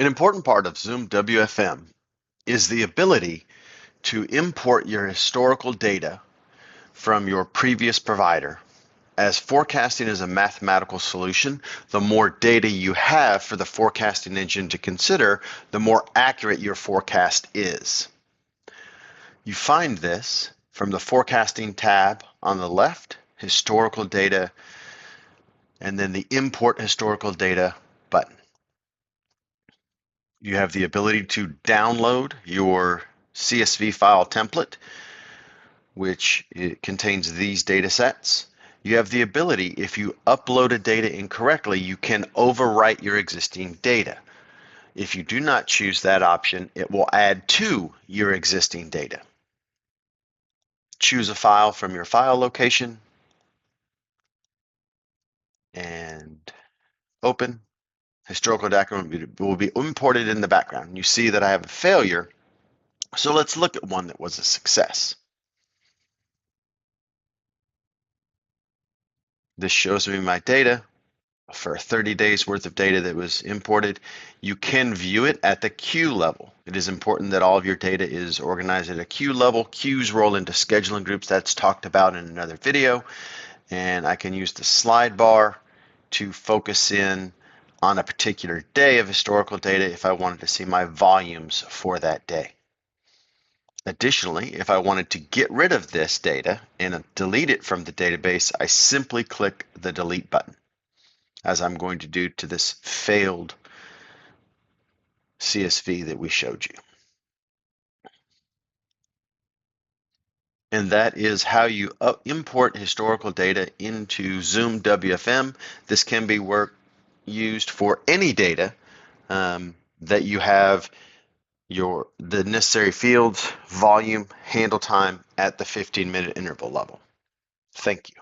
An important part of Zoom WFM is the ability to import your historical data from your previous provider. As forecasting is a mathematical solution, the more data you have for the forecasting engine to consider, the more accurate your forecast is. You find this from the Forecasting tab on the left, Historical Data, and then the Import Historical Data button. You have the ability to download your CSV file template, which contains these data sets. You have the ability, if you uploaded data incorrectly, you can overwrite your existing data. If you do not choose that option, it will add to your existing data. Choose a file from your file location and open. Historical document will be imported in the background. You see that I have a failure, so let's look at one that was a success. This shows me my data for 30 days worth of data that was imported. You can view it at the queue level. It is important that all of your data is organized at a queue level. Queues roll into scheduling groups. That's talked about in another video. And I can use the slide bar to focus in on a particular day of historical data if I wanted to see my volumes for that day. Additionally, if I wanted to get rid of this data and delete it from the database, I simply click the delete button, as I'm going to do to this failed CSV that we showed you. And that is how you import historical data into Zoom WFM. This can be used for any data that you have the necessary fields, volume, handle time at the 15-minute interval level. Thank you.